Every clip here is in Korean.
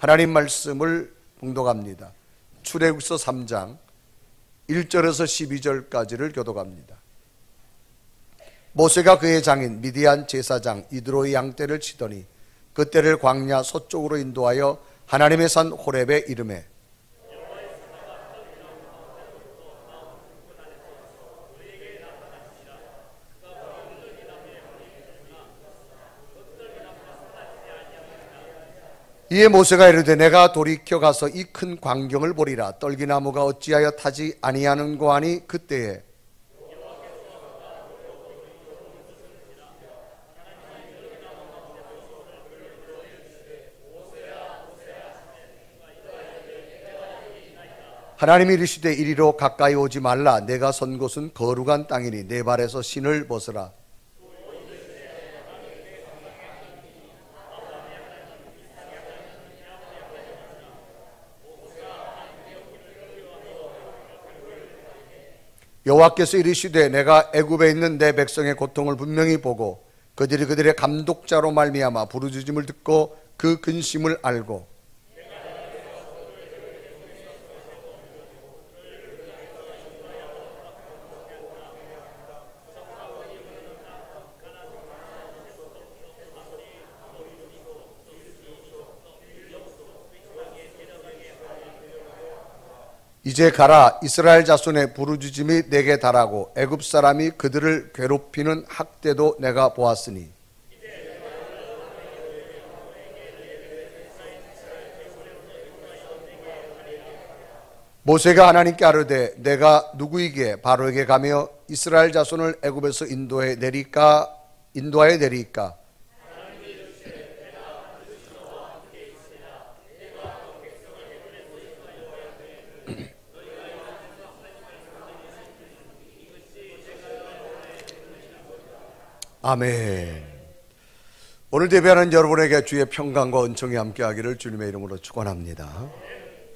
하나님 말씀을 봉독합니다. 출애굽기서 3장 1절에서 12절까지를 교독합니다. 모세가 그의 장인 미디안 제사장 이드로의 양떼를 치더니 그 떼를 광야 서쪽으로 인도하여 하나님의 산 호렙에 이르매 이에 모세가 이르되 내가 돌이켜 가서 이 큰 광경을 보리라. 떨기나무가 어찌하여 타지 아니하는고 하니 그때에 하나님이 이르시되 이리로 가까이 오지 말라. 내가 선 곳은 거룩한 땅이니 내 발에서 신을 벗으라. 여호와께서 이르시되 내가 애굽에 있는 내 백성의 고통을 분명히 보고 그들이 그들의 감독자로 말미암아 부르짖음을 듣고 그 근심을 알고 이제 가라. 이스라엘 자손의 부르짖음이 내게 달하고 애굽 사람이 그들을 괴롭히는 학대도 내가 보았으니 모세가 하나님께 아뢰되 내가 누구에게 바로에게 가며 이스라엘 자손을 애굽에서 인도하여 내리까 아멘. 오늘 예배하는 여러분에게 주의 평강과 은총이 함께하기를 주님의 이름으로 축원합니다.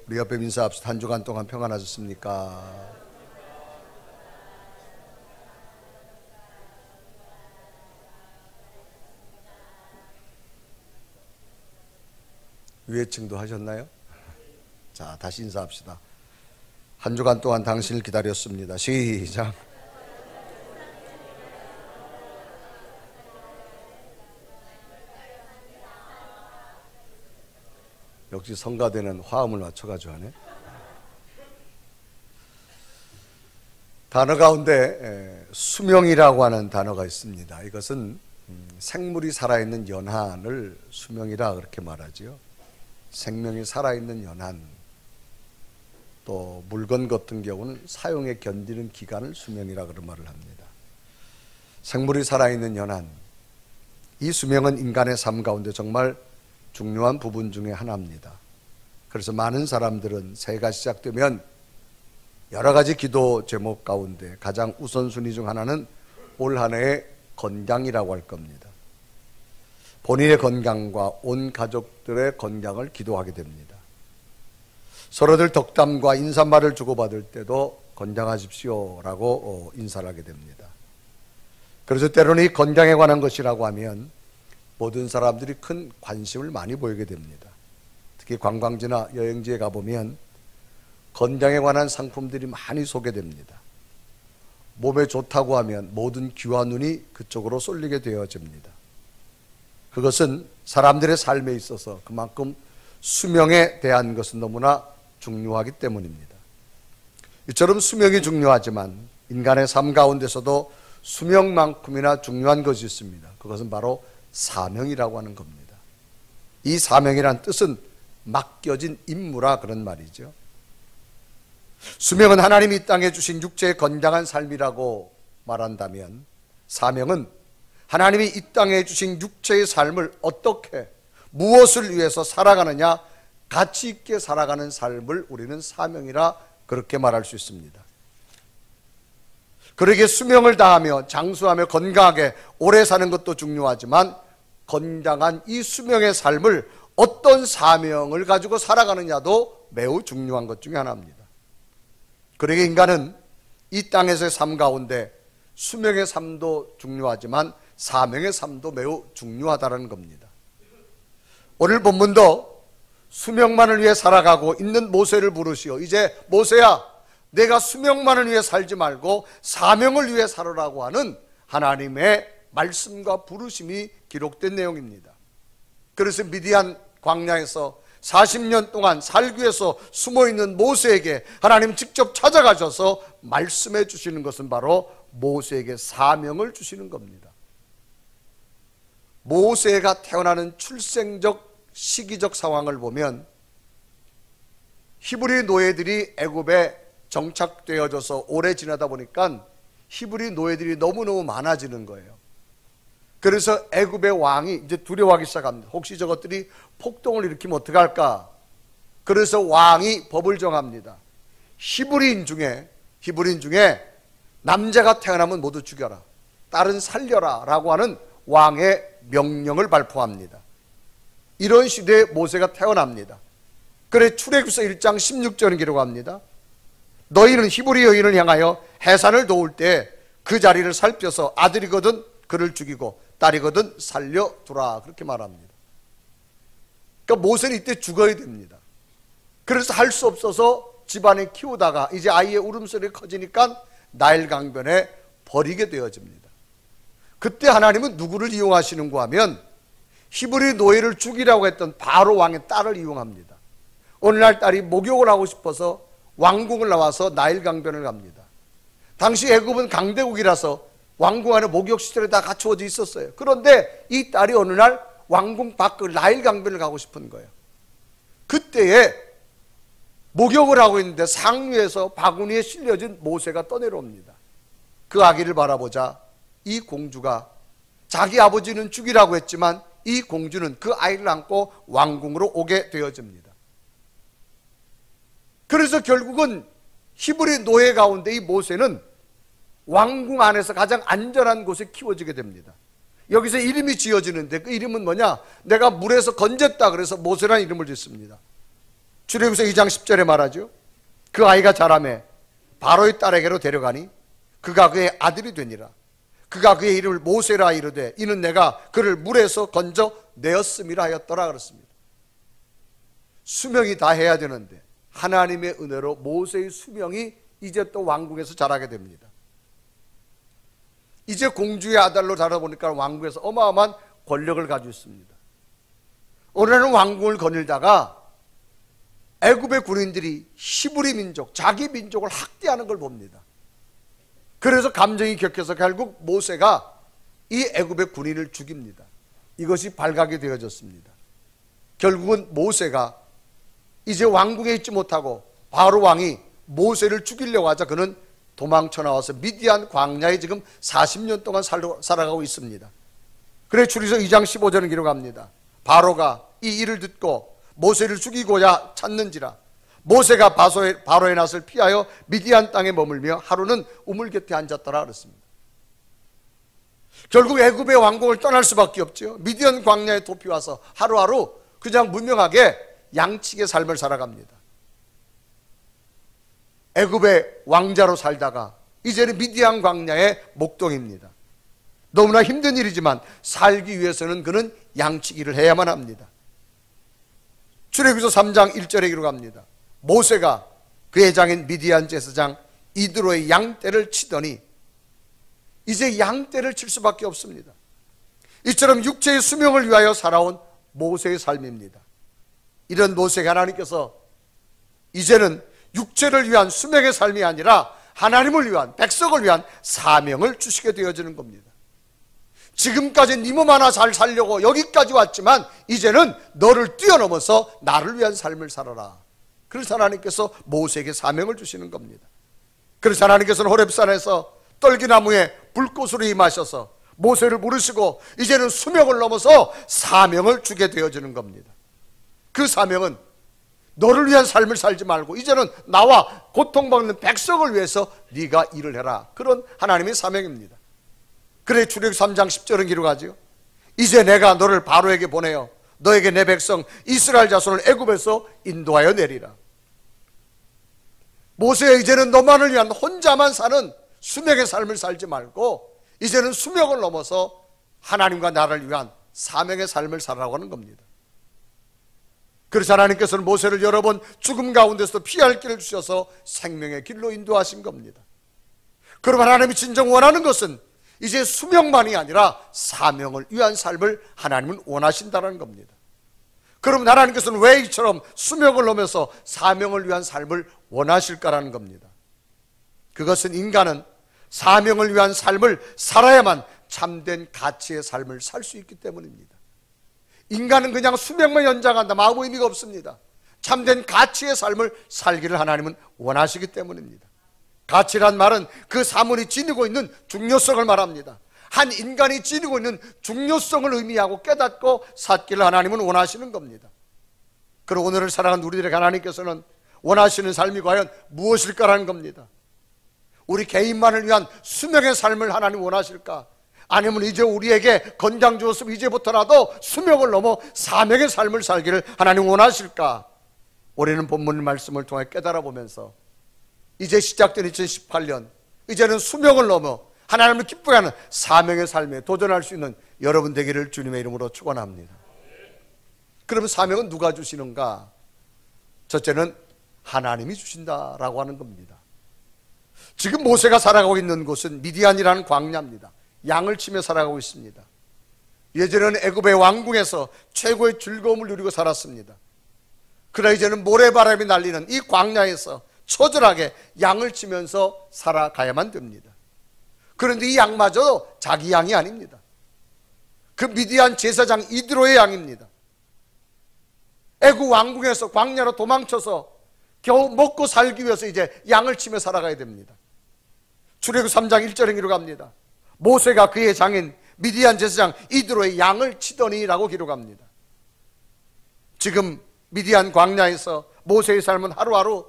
우리 옆에 인사합시다. 한 주간 동안 평안하셨습니까? 위에층도 하셨나요? 자, 다시 인사합시다. 한 주간 동안 당신을 기다렸습니다. 시작. 역시 성가대는 화음을 맞춰가지고 하네. 단어 가운데 수명이라고 하는 단어가 있습니다. 이것은 생물이 살아있는 연한을 수명이라 그렇게 말하지요. 생명이 살아있는 연한, 또 물건 같은 경우는 사용에 견디는 기간을 수명이라 그런 말을 합니다. 생물이 살아있는 연한, 이 수명은 인간의 삶 가운데 정말 중요한 부분 중에 하나입니다. 그래서 많은 사람들은 새해가 시작되면 여러 가지 기도 제목 가운데 가장 우선순위 중 하나는 올 한 해의 건강이라고 할 겁니다. 본인의 건강과 온 가족들의 건강을 기도하게 됩니다. 서로들 덕담과 인사말을 주고받을 때도 건강하십시오라고 인사를 하게 됩니다. 그래서 때로는 이 건강에 관한 것이라고 하면 모든 사람들이 큰 관심을 많이 보이게 됩니다. 특히 관광지나 여행지에 가보면 건강에 관한 상품들이 많이 소개됩니다. 몸에 좋다고 하면 모든 귀와 눈이 그쪽으로 쏠리게 되어집니다. 그것은 사람들의 삶에 있어서 그만큼 수명에 대한 것은 너무나 중요하기 때문입니다. 이처럼 수명이 중요하지만 인간의 삶 가운데서도 수명만큼이나 중요한 것이 있습니다. 그것은 바로 사명이라고 하는 겁니다. 이 사명이란 뜻은 맡겨진 임무라 그런 말이죠. 수명은 하나님이 이 땅에 주신 육체의 건강한 삶이라고 말한다면, 사명은 하나님이 이 땅에 주신 육체의 삶을 어떻게, 무엇을 위해서 살아가느냐, 가치 있게 살아가는 삶을 우리는 사명이라 그렇게 말할 수 있습니다. 그러기에 수명을 다하며 장수하며 건강하게 오래 사는 것도 중요하지만 건강한 이 수명의 삶을 어떤 사명을 가지고 살아가느냐도 매우 중요한 것 중에 하나입니다. 그러기에 인간은 이 땅에서의 삶 가운데 수명의 삶도 중요하지만 사명의 삶도 매우 중요하다는 겁니다. 오늘 본문도 수명만을 위해 살아가고 있는 모세를 부르시어 이제 모세야, 내가 수명만을 위해 살지 말고 사명을 위해 살으라고 하는 하나님의 말씀과 부르심이 기록된 내용입니다. 그래서 미디안 광야에서 40년 동안 살기 위해서 숨어있는 모세에게 하나님 직접 찾아가셔서 말씀해 주시는 것은 바로 모세에게 사명을 주시는 겁니다. 모세가 태어나는 출생적 시기적 상황을 보면 히브리 노예들이 애굽에 정착되어져서 오래 지나다 보니까 히브리 노예들이 너무너무 많아지는 거예요. 그래서 애굽의 왕이 이제 두려워하기 시작합니다. 혹시 저것들이 폭동을 일으키면 어떡할까? 그래서 왕이 법을 정합니다. 히브리인 중에 남자가 태어나면 모두 죽여라, 딸은 살려라 라고 하는 왕의 명령을 발표합니다. 이런 시대에 모세가 태어납니다. 그래 출애굽기서 1장 16절은 기록합니다. 너희는 히브리 여인을 향하여 해산을 도울 때 그 자리를 살펴서 아들이거든 그를 죽이고 딸이거든 살려두라, 그렇게 말합니다. 그러니까 모세는 이때 죽어야 됩니다. 그래서 할 수 없어서 집안에 키우다가 이제 아이의 울음소리가 커지니까 나일 강변에 버리게 되어집니다. 그때 하나님은 누구를 이용하시는가 하면 히브리 노예를 죽이라고 했던 바로 왕의 딸을 이용합니다. 오늘날 딸이 목욕을 하고 싶어서 왕궁을 나와서 나일 강변을 갑니다. 당시 애굽은 강대국이라서 왕궁 안에 목욕시설이 다 갖추어져 있었어요. 그런데 이 딸이 어느 날 왕궁 밖을 나일 강변을 가고 싶은 거예요. 그때에 목욕을 하고 있는데 상류에서 바구니에 실려진 모세가 떠내려옵니다. 그 아기를 바라보자 이 공주가 자기 아버지는 죽이라고 했지만 이 공주는 그 아이를 안고 왕궁으로 오게 되어집니다. 그래서 결국은 히브리 노예 가운데 이 모세는 왕궁 안에서 가장 안전한 곳에 키워지게 됩니다. 여기서 이름이 지어지는데 그 이름은 뭐냐? 내가 물에서 건졌다 그래서 모세라는 이름을 짓습니다. 출애굽기서 2장 10절에 말하죠. 그 아이가 자라매 바로의 딸에게로 데려가니 그가 그의 아들이 되니라. 그가 그의 이름을 모세라 이르되 이는 내가 그를 물에서 건져 내었음이라 하였더라 그렇습니다. 수명이 다 해야 되는데 하나님의 은혜로 모세의 수명이 이제 또 왕궁에서 자라게 됩니다. 이제 공주의 아들로 자라보니까 왕궁에서 어마어마한 권력을 가지고 있습니다. 어느 날은 왕궁을 거닐다가 애굽의 군인들이 히브리 민족, 자기 민족을 학대하는 걸 봅니다. 그래서 감정이 격해서 결국 모세가 이 애굽의 군인을 죽입니다. 이것이 발각이 되어졌습니다. 결국은 모세가 이제 왕궁에 있지 못하고 바로 왕이 모세를 죽이려고 하자 그는 도망쳐 나와서 미디안 광야에 지금 40년 동안 살아가고 있습니다. 그래 출애굽기서 2장 15절은 기록합니다. 바로가 이 일을 듣고 모세를 죽이고자 찾는지라 모세가 바로의 낯을 피하여 미디안 땅에 머물며 하루는 우물 곁에 앉았더라 그랬습니다. 결국 애굽의 왕궁을 떠날 수밖에 없죠. 미디안 광야에 도피 와서 하루하루 그냥 무명하게 양치기의 삶을 살아갑니다. 애굽의 왕자로 살다가 이제는 미디안 광야의 목동입니다. 너무나 힘든 일이지만 살기 위해서는 그는 양치기를 해야만 합니다. 출애굽기서 3장 1절에 기록합니다. 모세가 그의 장인 미디안 제사장 이드로의 양떼를 치더니 이제 양떼를 칠 수밖에 없습니다. 이처럼 육체의 수명을 위하여 살아온 모세의 삶입니다. 이런 모세가 하나님께서 이제는 육체를 위한 수명의 삶이 아니라 하나님을 위한, 백성을 위한 사명을 주시게 되어지는 겁니다. 지금까지 네 몸 하나 잘 살려고 여기까지 왔지만 이제는 너를 뛰어넘어서 나를 위한 삶을 살아라. 그래서 하나님께서 모세에게 사명을 주시는 겁니다. 그래서 하나님께서는 호렙산에서 떨기나무에 불꽃으로 임하셔서 모세를 부르시고 이제는 수명을 넘어서 사명을 주게 되어지는 겁니다. 그 사명은 너를 위한 삶을 살지 말고 이제는 나와 고통받는 백성을 위해서 네가 일을 해라. 그런 하나님의 사명입니다. 그래 출애굽기 3장 10절은 기록하죠. 이제 내가 너를 바로에게 보내어 너에게 내 백성 이스라엘 자손을 애굽에서 인도하여 내리라. 모세야, 이제는 너만을 위한 혼자만 사는 수명의 삶을 살지 말고 이제는 수명을 넘어서 하나님과 나를 위한 사명의 삶을 살아가고 하는 겁니다. 그래서 하나님께서는 모세를 여러 번 죽음 가운데서 피할 길을 주셔서 생명의 길로 인도하신 겁니다. 그럼 하나님이 진정 원하는 것은 이제 수명만이 아니라 사명을 위한 삶을 하나님은 원하신다는 겁니다. 그럼 하나님께서는 왜 이처럼 수명을 넘어서 사명을 위한 삶을 원하실까라는 겁니다. 그것은 인간은 사명을 위한 삶을 살아야만 참된 가치의 삶을 살 수 있기 때문입니다. 인간은 그냥 수명만 연장한다면 아무 의미가 없습니다. 참된 가치의 삶을 살기를 하나님은 원하시기 때문입니다. 가치란 말은 그 사물이 지니고 있는 중요성을 말합니다. 한 인간이 지니고 있는 중요성을 의미하고 깨닫고 살기를 하나님은 원하시는 겁니다. 그리고 오늘을 살아가는 우리들에게 하나님께서는 원하시는 삶이 과연 무엇일까라는 겁니다. 우리 개인만을 위한 수명의 삶을 하나님 원하실까? 아니면 이제 우리에게 건강 주었으면 이제부터라도 수명을 넘어 사명의 삶을 살기를 하나님 원하실까? 우리는 본문 말씀을 통해 깨달아 보면서 이제 시작된 2018년, 이제는 수명을 넘어 하나님을 기쁘게 하는 사명의 삶에 도전할 수 있는 여러분 되기를 주님의 이름으로 축원합니다. 그러면 사명은 누가 주시는가? 첫째는 하나님이 주신다라고 하는 겁니다. 지금 모세가 살아가고 있는 곳은 미디안이라는 광야입니다. 양을 치며 살아가고 있습니다. 예전에는 애굽의 왕궁에서 최고의 즐거움을 누리고 살았습니다. 그러나 이제는 모래바람이 날리는 이 광야에서 처절하게 양을 치면서 살아가야만 됩니다. 그런데 이 양마저도 자기 양이 아닙니다. 그 미디안 제사장 이드로의 양입니다. 애굽 왕궁에서 광야로 도망쳐서 겨우 먹고 살기 위해서 이제 양을 치며 살아가야 됩니다. 출애굽 3장 1절에 기록합니다. 모세가 그의 장인 미디안 제사장 이드로의 양을 치더니라고 기록합니다. 지금 미디안 광야에서 모세의 삶은 하루하루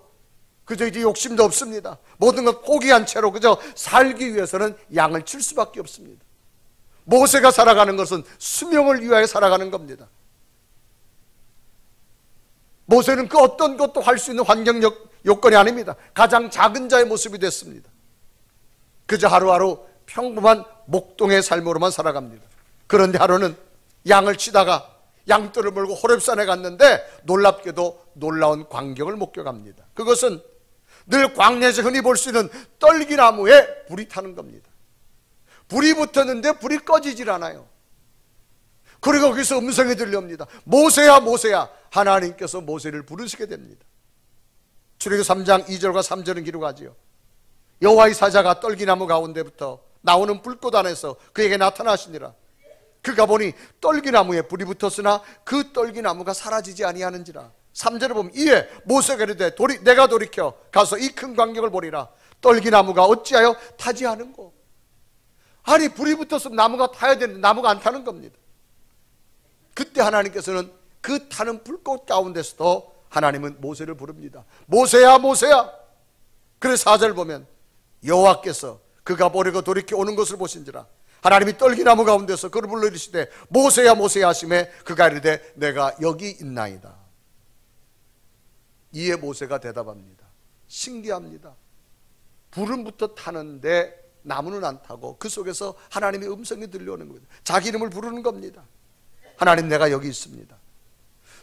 그저 이제 욕심도 없습니다. 모든 것 포기한 채로 그저 살기 위해서는 양을 칠 수밖에 없습니다. 모세가 살아가는 것은 수명을 위하여 살아가는 겁니다. 모세는 그 어떤 것도 할 수 있는 환경 요건이 아닙니다. 가장 작은 자의 모습이 됐습니다. 그저 하루하루 평범한 목동의 삶으로만 살아갑니다. 그런데 하루는 양을 치다가 양떼를 몰고 호렙산에 갔는데 놀랍게도 놀라운 광경을 목격합니다. 그것은 늘 광야에서 흔히 볼 수 있는 떨기나무에 불이 타는 겁니다. 불이 붙었는데 불이 꺼지질 않아요. 그리고 거기서 음성이 들려옵니다. 모세야 모세야. 하나님께서 모세를 부르시게 됩니다. 출애굽 3장 2절과 3절은 기록하지요. 여호와의 사자가 떨기나무 가운데부터 나오는 불꽃 안에서 그에게 나타나시니라. 그가 보니 떨기나무에 불이 붙었으나 그 떨기나무가 사라지지 아니하는지라. 3절에 보면 이에 모세가 이르되 내가 돌이켜 가서 이 큰 광경을 보리라. 떨기나무가 어찌하여 타지 않은고. 아니 불이 붙었으면 나무가 타야 되는데 나무가 안 타는 겁니다. 그때 하나님께서는 그 타는 불꽃 가운데서도 하나님은 모세를 부릅니다. 모세야 모세야. 그래서 4절 보면 여호와께서 그가 보려고 돌이켜 오는 것을 보신지라. 하나님이 떨기나무 가운데서 그를 불러 이르시되 모세야 모세야 하시매 그가 이르되 내가 여기 있나이다. 이에 모세가 대답합니다. 신기합니다. 불은 붙어 타는데 나무는 안 타고 그 속에서 하나님의 음성이 들려오는 겁니다. 자기 이름을 부르는 겁니다. 하나님 내가 여기 있습니다.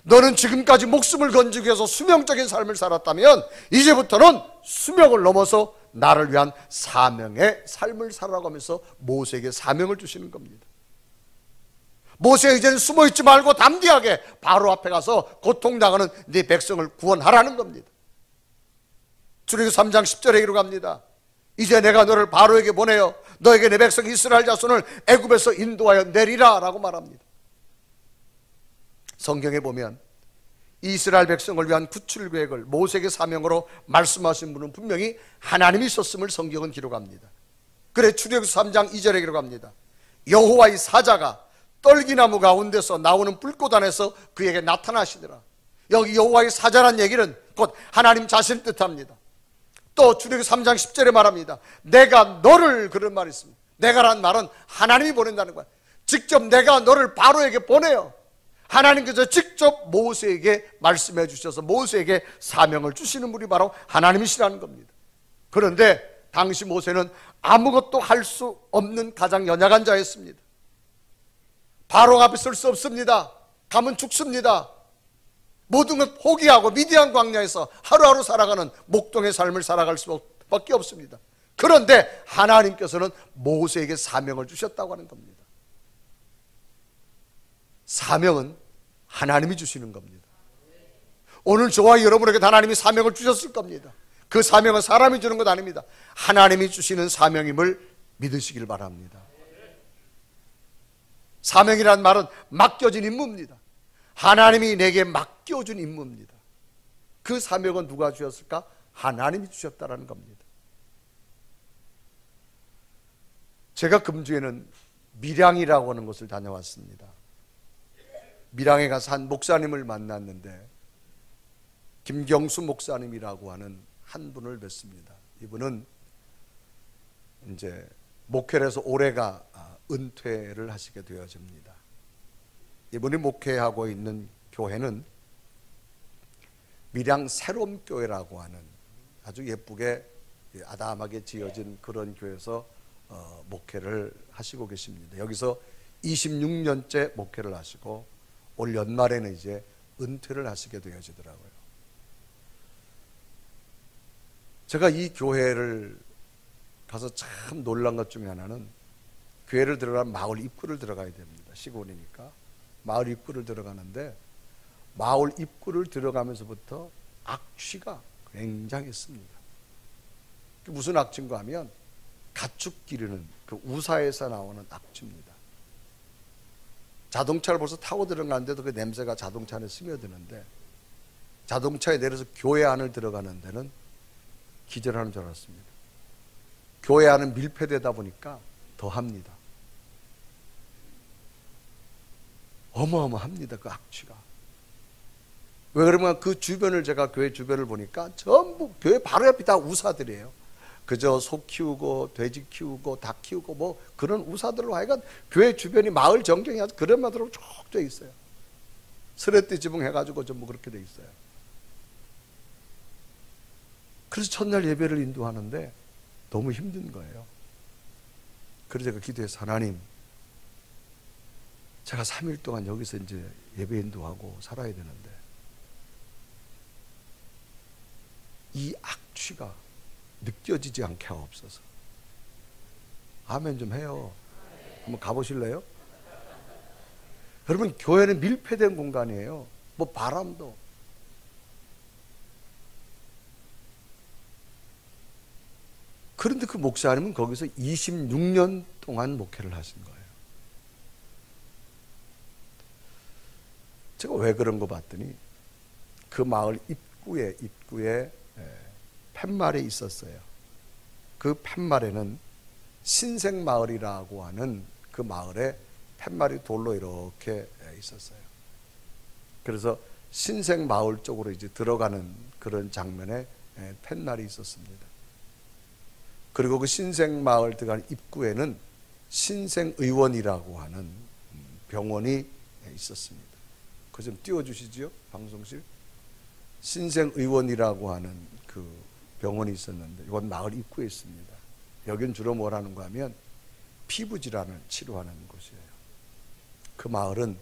너는 지금까지 목숨을 건지기 위해서 수명적인 삶을 살았다면 이제부터는 수명을 넘어서 나를 위한 사명의 삶을 살아가고 하면서 모세에게 사명을 주시는 겁니다. 모세 이제는 숨어있지 말고 담대하게 바로 앞에 가서 고통당하는 네 백성을 구원하라는 겁니다. 출애굽 3장 10절에 기록합니다. 이제 내가 너를 바로에게 보내어 너에게 내 백성 이스라엘 자손을 애굽에서 인도하여 내리라 라고 말합니다. 성경에 보면 이스라엘 백성을 위한 구출 계획을 모세에게 사명으로 말씀하신 분은 분명히 하나님이 있었음을 성경은 기록합니다. 그래 출애굽 3장 2절에 기록합니다. 여호와의 사자가 떨기나무 가운데서 나오는 불꽃 안에서 그에게 나타나시더라. 여기 여호와의 사자란 얘기는 곧 하나님 자신을 뜻합니다. 또 출애굽 3장 10절에 말합니다. 내가 너를, 그런 말이 있습니다. 내가란 말은 하나님이 보낸다는 거야. 직접 내가 너를 바로에게 보내요. 하나님께서 직접 모세에게 말씀해 주셔서 모세에게 사명을 주시는 분이 바로 하나님이시라는 겁니다. 그런데 당시 모세는 아무것도 할 수 없는 가장 연약한 자였습니다. 바로 앞에 설 수 없습니다. 가면 죽습니다. 모든 걸 포기하고 미디안 광야에서 하루하루 살아가는 목동의 삶을 살아갈 수밖에 없습니다. 그런데 하나님께서는 모세에게 사명을 주셨다고 하는 겁니다. 사명은 하나님이 주시는 겁니다. 오늘 저와 여러분에게 하나님이 사명을 주셨을 겁니다. 그 사명은 사람이 주는 것 아닙니다. 하나님이 주시는 사명임을 믿으시길 바랍니다. 사명이란 말은 맡겨진 임무입니다. 하나님이 내게 맡겨준 임무입니다. 그 사명은 누가 주셨을까? 하나님이 주셨다는 겁니다. 제가 금주에는 밀양이라고 하는 곳을 다녀왔습니다. 밀양에 가서 한 목사님을 만났는데 김경수 목사님이라고 하는 한 분을 뵀습니다. 이분은 이제 목회를 해서 올해가 은퇴를 하시게 되어집니다. 이분이 목회하고 있는 교회는 밀양 새롬교회라고 하는 아주 예쁘게 아담하게 지어진 그런 교회에서 목회를 하시고 계십니다. 여기서 26년째 목회를 하시고 올 연말에는 이제 은퇴를 하시게 되어지더라고요. 제가 이 교회를 가서 참 놀란 것 중에 하나는 교회를 들어가면 마을 입구를 들어가야 됩니다. 시골이니까 마을 입구를 들어가는데 마을 입구를 들어가면서부터 악취가 굉장했습니다. 무슨 악취인가 하면 가축 기르는 그 우사에서 나오는 악취입니다. 자동차를 벌써 타고 들어가는데도 그 냄새가 자동차 안에 스며드는데 자동차에 내려서 교회 안을 들어가는 데는 기절하는 줄 알았습니다. 교회 안은 밀폐되다 보니까 더합니다. 어마어마합니다. 그 악취가. 왜 그러면 그 주변을 제가 교회 주변을 보니까 전부 교회 바로 옆이 다 우사들이에요. 그저 소 키우고 돼지 키우고 닭 키우고 뭐 그런 우사들로 하여간 교회 주변이 마을 정경이 아주 그런 마들로 쭉 돼 있어요. 스레띠 지붕 해가지고 전부 그렇게 돼 있어요. 그래서 첫날 예배를 인도하는데 너무 힘든 거예요. 그래서 제가 기도해서 하나님, 제가 3일 동안 여기서 이제 예배 인도하고 살아야 되는데 이 악취가 느껴지지 않게 하옵소서. 아멘 좀 해요. 한번 가보실래요? 여러분, 교회는 밀폐된 공간이에요. 뭐 바람도. 그런데 그 목사님은 거기서 26년 동안 목회를 하신 거예요. 제가 왜 그런 거 봤더니 그 마을 입구에 팻말이 있었어요. 그 팻말에는 신생마을이라고 하는 그 마을에 팻말이 돌로 이렇게 있었어요. 그래서 신생마을 쪽으로 이제 들어가는 그런 장면에 팻말이 있었습니다. 그리고 그 신생마을 들어가는 입구에는 신생의원이라고 하는 병원이 있었습니다. 그거 좀 띄워주시지요, 방송실. 신생의원이라고 하는 그 병원이 있었는데 이건 마을 입구에 있습니다. 여긴 주로 뭐라는 거 하면 피부질환을 치료하는 곳이에요. 그 마을은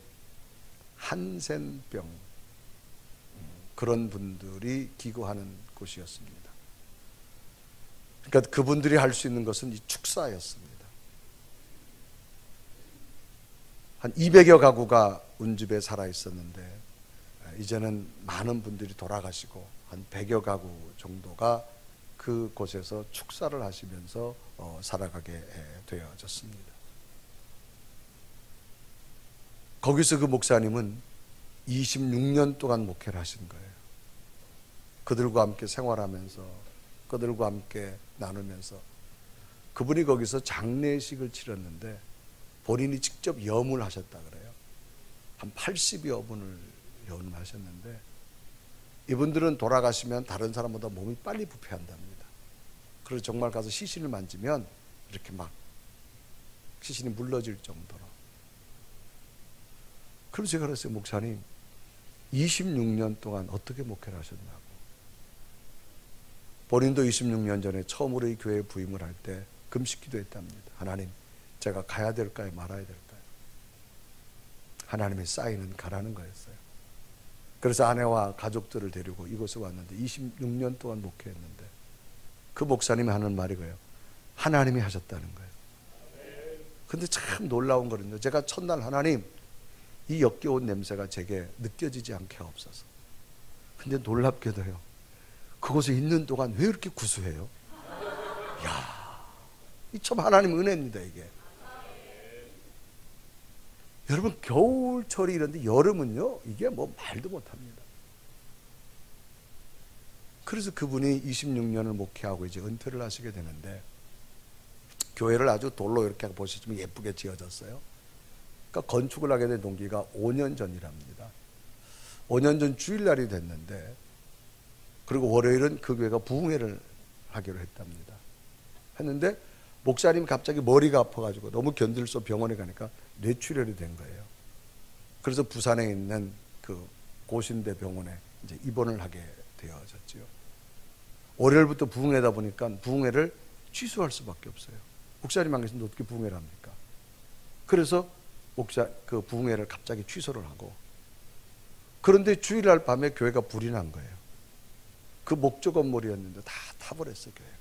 한센병 그런 분들이 기거하는 곳이었습니다. 그러니까 그분들이 할 수 있는 것은 이 축사였습니다. 한 200여 가구가 운집에 살아 있었는데 이제는 많은 분들이 돌아가시고 한 100여 가구 정도가 그곳에서 축사를 하시면서 살아가게 되어졌습니다. 거기서 그 목사님은 26년 동안 목회를 하신 거예요. 그들과 함께 생활하면서 그들과 함께 나누면서 그분이 거기서 장례식을 치렀는데 본인이 직접 염을 하셨다 그래요. 한 80여 분을 염하셨는데 이분들은 돌아가시면 다른 사람보다 몸이 빨리 부패한답니다. 그래서 정말 가서 시신을 만지면 이렇게 막 시신이 물러질 정도로. 그래서 제가 그랬어요. 목사님 26년 동안 어떻게 목회를 하셨냐고. 본인도 26년 전에 처음으로 이 교회에 부임을 할 때 금식기도 했답니다. 하나님, 제가 가야 될까요? 말아야 될까요? 하나님의 사인은 가라는 거였어요. 그래서 아내와 가족들을 데리고 이곳에 왔는데 26년 동안 목회했는데 그 목사님이 하는 말이 그래요. 하나님이 하셨다는 거예요. 근데 참 놀라운 거는요. 제가 첫날 하나님 이 역겨운 냄새가 제게 느껴지지 않게 하옵소서. 근데 놀랍게도요. 그곳에 있는 동안 왜 이렇게 구수해요? 이야, 이 참 하나님 은혜입니다 이게. 여러분 겨울철이 이런데 여름은요 이게 뭐 말도 못합니다. 그래서 그분이 26년을 목회하고 이제 은퇴를 하시게 되는데 교회를 아주 돌로 이렇게 보시면 예쁘게 지어졌어요. 그러니까 건축을 하게 된 동기가 5년 전이랍니다. 5년 전 주일날이 됐는데 그리고 월요일은 그 교회가 부흥회를 하기로 했답니다. 했는데 목사님이 갑자기 머리가 아파가지고 너무 견딜 수 없어 병원에 가니까 뇌출혈이 된 거예요. 그래서 부산에 있는 그 고신대 병원에 이제 입원을 하게 되어졌지요. 월요일부터 부흥회다 보니까 부흥회를 취소할 수밖에 없어요. 목사님 안 계신데 어떻게 부흥회를 합니까? 그래서 그 부흥회를 갑자기 취소를 하고 그런데 주일날 밤에 교회가 불이 난 거예요. 그 목조 건물이었는데 다 타버렸어요 교회가.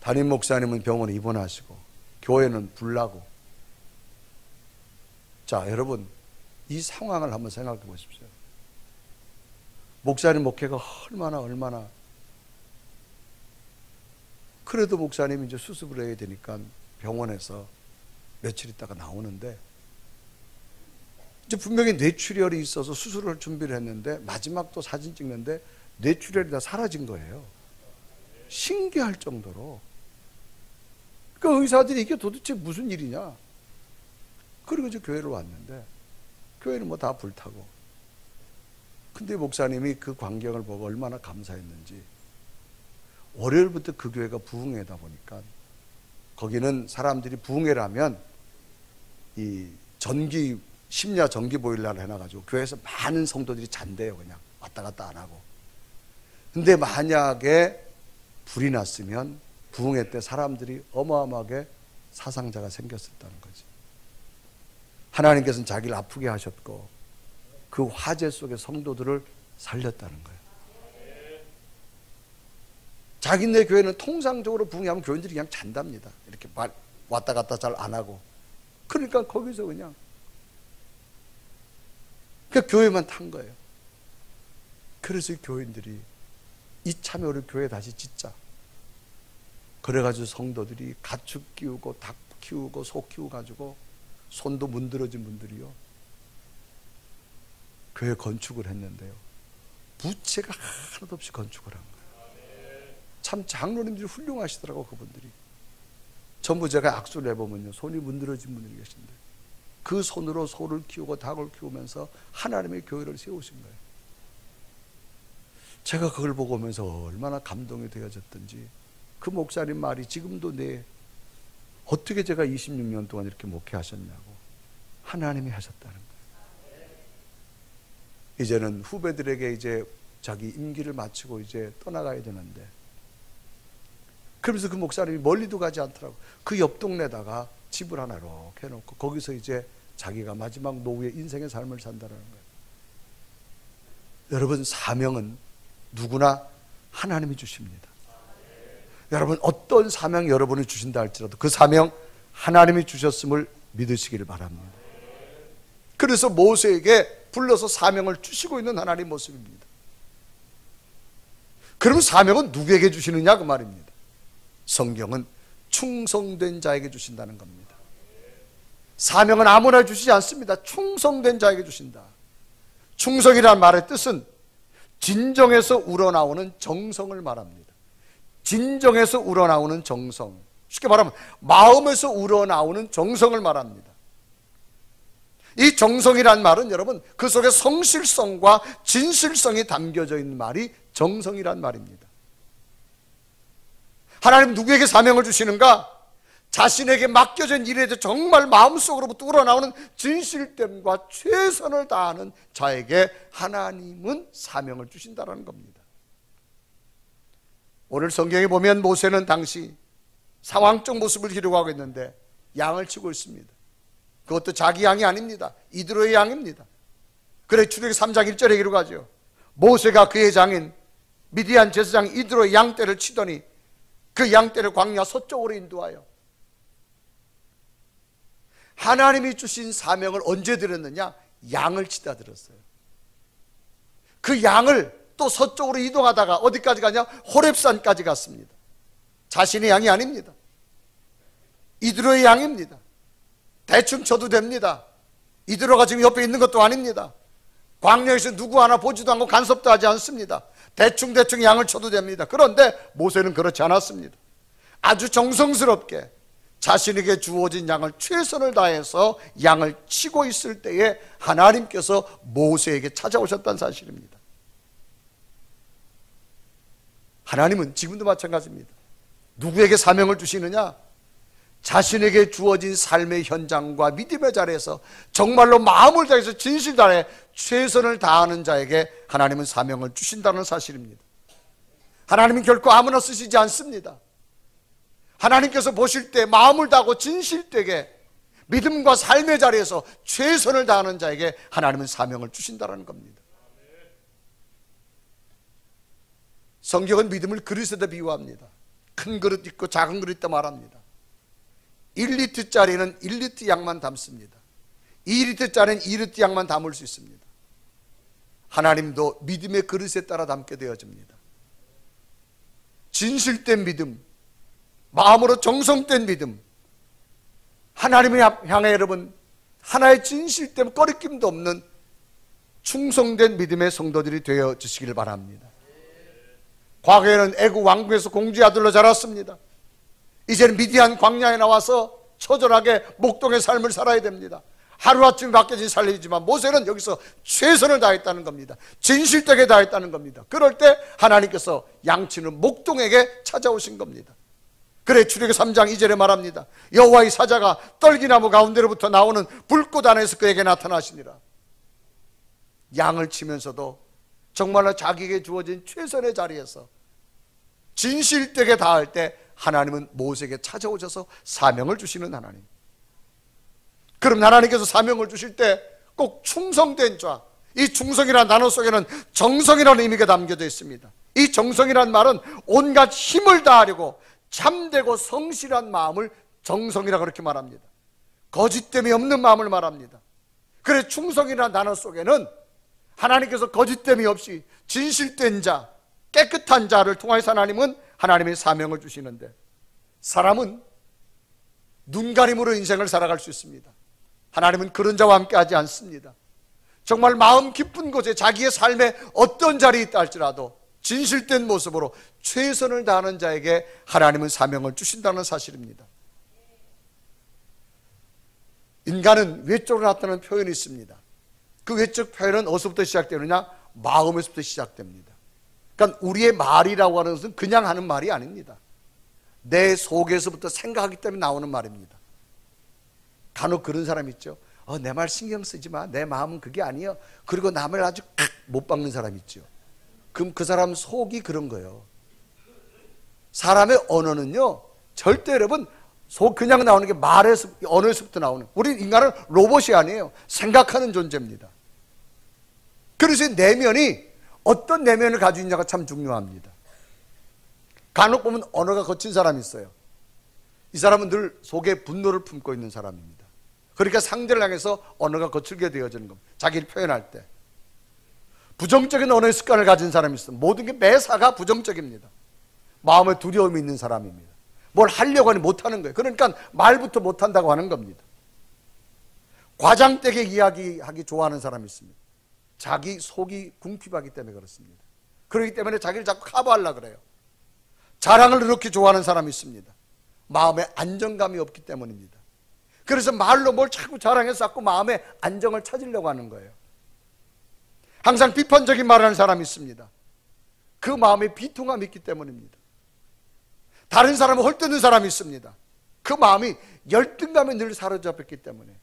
담임 목사님은 병원에 입원하시고 교회는 불나고. 자 여러분 이 상황을 한번 생각해 보십시오. 목사님 목회가 얼마나 그래도 목사님이 이제 수습을 해야 되니까 병원에서 며칠 있다가 나오는데 이제 분명히 뇌출혈이 있어서 수술을 준비를 했는데 마지막 또 사진 찍는데 뇌출혈이 다 사라진 거예요. 신기할 정도로. 그러니까 의사들이 이게 도대체 무슨 일이냐. 그리고 이제 교회를 왔는데 교회는 뭐 다 불타고. 근데 목사님이 그 광경을 보고 얼마나 감사했는지 월요일부터 그 교회가 부흥회다 보니까 거기는 사람들이 부흥회를 하면 이 전기 심야 전기 보일러를 해놔가지고 교회에서 많은 성도들이 잔대요. 그냥 왔다 갔다 안 하고. 근데 만약에 불이 났으면 부흥회 때 사람들이 어마어마하게 사상자가 생겼었다는 거지. 하나님께서는 자기를 아프게 하셨고 그 화재 속에 성도들을 살렸다는 거예요. 자기네 교회는 통상적으로 부흥하면 교인들이 그냥 잔답니다. 이렇게 왔다 갔다 잘 안 하고. 그러니까 거기서 그냥 교회만 탄 거예요. 그래서 교인들이 이참에 우리 교회 다시 짓자. 그래가지고 성도들이 가축 키우고 닭 키우고 소 키워가지고 손도 문드러진 분들이요. 교회 건축을 했는데요. 부채가 하나도 없이 건축을 한 거예요. 참 장로님들이 훌륭하시더라고 그분들이. 전부 제가 악수를 해보면요. 손이 문드러진 분들이 계신데 그 손으로 소를 키우고 닭을 키우면서 하나님의 교회를 세우신 거예요. 제가 그걸 보고 오면서 얼마나 감동이 되어졌던지 그 목사님 말이 지금도 어떻게 제가 26년 동안 이렇게 목회하셨냐고. 하나님이 하셨다는 거예요. 이제는 후배들에게 이제 자기 임기를 마치고 이제 떠나가야 되는데 그러면서 그 목사님이 멀리도 가지 않더라고. 그 옆 동네에다가 집을 하나 이렇게 해놓고 거기서 이제 자기가 마지막 노후의 인생의 삶을 산다는 거예요. 여러분 사명은 누구나 하나님이 주십니다. 여러분 어떤 사명 여러분이 주신다 할지라도 그 사명 하나님이 주셨음을 믿으시기를 바랍니다. 그래서 모세에게 불러서 사명을 주시고 있는 하나님의 모습입니다. 그러면 사명은 누구에게 주시느냐 그 말입니다. 성경은 충성된 자에게 주신다는 겁니다. 사명은 아무나 주시지 않습니다. 충성된 자에게 주신다. 충성이라는 말의 뜻은 진정에서 우러나오는 정성을 말합니다. 진정에서 우러나오는 정성, 쉽게 말하면 마음에서 우러나오는 정성을 말합니다. 이 정성이란 말은 여러분 그 속에 성실성과 진실성이 담겨져 있는 말이 정성이란 말입니다. 하나님 누구에게 사명을 주시는가? 자신에게 맡겨진 일에 대해 정말 마음속으로부터 우러나오는 진실됨과 최선을 다하는 자에게 하나님은 사명을 주신다는 겁니다. 오늘 성경에 보면 모세는 당시 상황적 모습을 기록하고 있는데 양을 치고 있습니다. 그것도 자기 양이 아닙니다. 이드로의 양입니다. 그래 출애굽기 3장 1절에 기록하죠. 모세가 그의 장인 미디안 제사장 이드로의 양떼를 치더니 그 양떼를 광야 서쪽으로 인도하여. 하나님이 주신 사명을 언제 들었느냐? 양을 치다 들었어요. 그 양을 또 서쪽으로 이동하다가 어디까지 가냐? 호렙산까지 갔습니다. 자신의 양이 아닙니다. 이드로의 양입니다. 대충 쳐도 됩니다. 이드로가 지금 옆에 있는 것도 아닙니다. 광야에서 누구 하나 보지도 않고 간섭도 하지 않습니다. 대충 양을 쳐도 됩니다. 그런데 모세는 그렇지 않았습니다. 아주 정성스럽게 자신에게 주어진 양을 최선을 다해서 양을 치고 있을 때에 하나님께서 모세에게 찾아오셨다는 사실입니다. 하나님은 지금도 마찬가지입니다. 누구에게 사명을 주시느냐? 자신에게 주어진 삶의 현장과 믿음의 자리에서 정말로 마음을 다해서 진실 다해 최선을 다하는 자에게 하나님은 사명을 주신다는 사실입니다. 하나님은 결코 아무나 쓰시지 않습니다. 하나님께서 보실 때 마음을 다하고 진실되게 믿음과 삶의 자리에서 최선을 다하는 자에게 하나님은 사명을 주신다는 겁니다. 성경은 믿음을 그릇에다 비유합니다. 큰 그릇 있고 작은 그릇 있다 말합니다. 1리터짜리는 1리터 양만 담습니다. 2리터짜리는 2리터 양만 담을 수 있습니다. 하나님도 믿음의 그릇에 따라 담게 되어집니다. 진실된 믿음, 마음으로 정성된 믿음, 하나님을 향해 여러분 하나의 진실됨 꺼리낌도 없는 충성된 믿음의 성도들이 되어주시기를 바랍니다. 과거에는 애국 왕국에서 공주의 아들로 자랐습니다. 이제는 미디안 광야에 나와서 처절하게 목동의 삶을 살아야 됩니다. 하루아침에 바뀌어진 삶이지만 모세는 여기서 최선을 다했다는 겁니다. 진실되게 다했다는 겁니다. 그럴 때 하나님께서 양치는 목동에게 찾아오신 겁니다. 그래 출애굽기 3장 2절에 말합니다. 여호와의 사자가 떨기나무 가운데로부터 나오는 불꽃 안에서 그에게 나타나시니라. 양을 치면서도 정말로 자기에게 주어진 최선의 자리에서 진실되게 다할 때 하나님은 모세에게 찾아오셔서 사명을 주시는 하나님. 그럼 하나님께서 사명을 주실 때 꼭 충성된 자, 이 충성이라는 단어 속에는 정성이라는 의미가 담겨져 있습니다. 이 정성이라는 말은 온갖 힘을 다하려고 참되고 성실한 마음을 정성이라 그렇게 말합니다. 거짓됨이 없는 마음을 말합니다. 그래 충성이라는 단어 속에는 하나님께서 거짓됨이 없이 진실된 자, 깨끗한 자를 통해서 하나님은 하나님의 사명을 주시는데, 사람은 눈가림으로 인생을 살아갈 수 있습니다. 하나님은 그런 자와 함께 하지 않습니다. 정말 마음 깊은 곳에 자기의 삶에 어떤 자리에 있다 할지라도 진실된 모습으로 최선을 다하는 자에게 하나님은 사명을 주신다는 사실입니다. 인간은 외적으로 나타나는 표현이 있습니다. 그 외적 표현은 어디서부터 시작되느냐? 마음에서부터 시작됩니다. 그러니까 우리의 말이라고 하는 것은 그냥 하는 말이 아닙니다. 내 속에서부터 생각하기 때문에 나오는 말입니다. 간혹 그런 사람 있죠. 내 말 신경 쓰지 마. 내 마음은 그게 아니에요. 그리고 남을 아주 못 박는 사람 있죠. 그럼 그 사람 속이 그런 거예요. 사람의 언어는요, 절대 여러분 속 그냥 나오는 게 말에서, 언어에서부터 나오는. 우리 인간은 로봇이 아니에요. 생각하는 존재입니다. 그래서 내면이 어떤 내면을 가지고 있냐가 참 중요합니다. 간혹 보면 언어가 거친 사람이 있어요. 이 사람은 늘 속에 분노를 품고 있는 사람입니다. 그러니까 상대를 향해서 언어가 거칠게 되어지는 겁니다. 자기를 표현할 때. 부정적인 언어의 습관을 가진 사람이 있어요. 모든 게 매사가 부정적입니다. 마음에 두려움이 있는 사람입니다. 뭘 하려고 하니 못하는 거예요. 그러니까 말부터 못한다고 하는 겁니다. 과장되게 이야기하기 좋아하는 사람이 있습니다. 자기 속이 궁핍하기 때문에 그렇습니다. 그렇기 때문에 자기를 자꾸 커버하려고 그래요. 자랑을 그렇게 좋아하는 사람이 있습니다. 마음에 안정감이 없기 때문입니다. 그래서 말로 뭘 자꾸 자랑해서 자꾸 마음에 안정을 찾으려고 하는 거예요. 항상 비판적인 말을 하는 사람이 있습니다. 그 마음에 비통함이 있기 때문입니다. 다른 사람을 헐뜯는 사람이 있습니다. 그 마음이 열등감에 늘 사로잡혔기 때문에.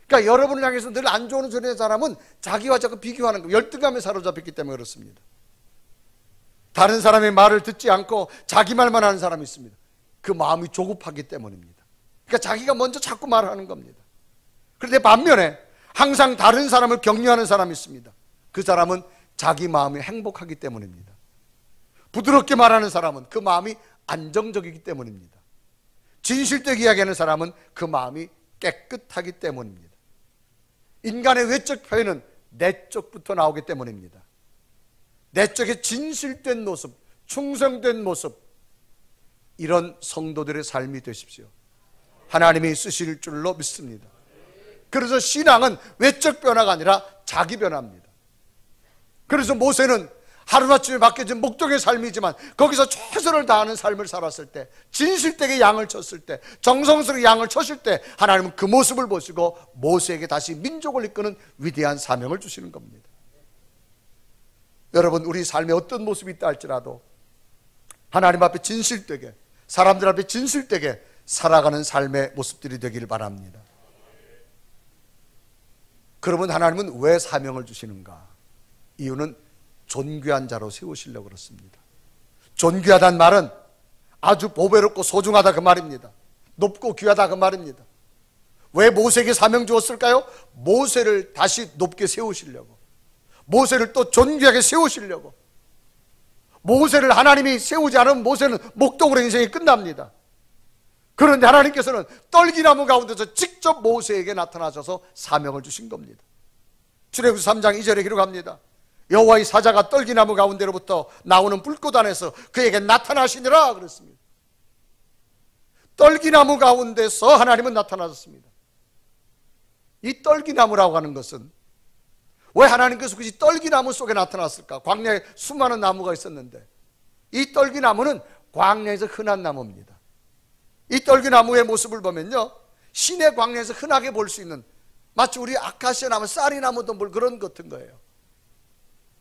그러니까 여러분을 향해서 늘 안 좋은 소리 하는 사람은 자기와 자꾸 비교하는 거, 열등감에 사로잡혔기 때문에 그렇습니다. 다른 사람의 말을 듣지 않고 자기 말만 하는 사람이 있습니다. 그 마음이 조급하기 때문입니다. 그러니까 자기가 먼저 자꾸 말하는 겁니다. 그런데 반면에 항상 다른 사람을 격려하는 사람이 있습니다. 그 사람은 자기 마음이 행복하기 때문입니다. 부드럽게 말하는 사람은 그 마음이 안정적이기 때문입니다. 진실되게 이야기하는 사람은 그 마음이 깨끗하기 때문입니다. 인간의 외적 표현은 내적부터 나오기 때문입니다. 내적의 진실된 모습, 충성된 모습, 이런 성도들의 삶이 되십시오. 하나님이 쓰실 줄로 믿습니다. 그래서 신앙은 외적 변화가 아니라 자기 변화입니다. 그래서 모세는 하루아침에 바뀌어진 목동의 삶이지만 거기서 최선을 다하는 삶을 살았을 때, 진실되게 양을 쳤을 때, 정성스럽게 양을 쳤을 때 하나님은 그 모습을 보시고 모세에게 다시 민족을 이끄는 위대한 사명을 주시는 겁니다. 여러분, 우리 삶에 어떤 모습이 있다 할지라도 하나님 앞에 진실되게, 사람들 앞에 진실되게 살아가는 삶의 모습들이 되길 바랍니다. 그러면 하나님은 왜 사명을 주시는가? 이유는 존귀한 자로 세우시려고 그렇습니다. 존귀하다는 말은 아주 보배롭고 소중하다 그 말입니다. 높고 귀하다 그 말입니다. 왜 모세에게 사명 주었을까요? 모세를 다시 높게 세우시려고, 모세를 또 존귀하게 세우시려고. 모세를 하나님이 세우지 않으면 모세는 목동으로 인생이 끝납니다. 그런데 하나님께서는 떨기나무 가운데서 직접 모세에게 나타나셔서 사명을 주신 겁니다. 출애굽기 3장 2절에 기록합니다. 여호와의 사자가 떨기나무 가운데로부터 나오는 불꽃 안에서 그에게 나타나시니라 그랬습니다. 떨기나무 가운데서 하나님은 나타나셨습니다. 이 떨기나무라고 하는 것은 왜 하나님께서 굳이 떨기나무 속에 나타났을까? 광야에 수많은 나무가 있었는데 이 떨기나무는 광야에서 흔한 나무입니다. 이 떨기나무의 모습을 보면요, 시내 광야에서 흔하게 볼 수 있는, 마치 우리 아카시아 나무, 쌀이나무도 뭘 그런 것 같은 거예요.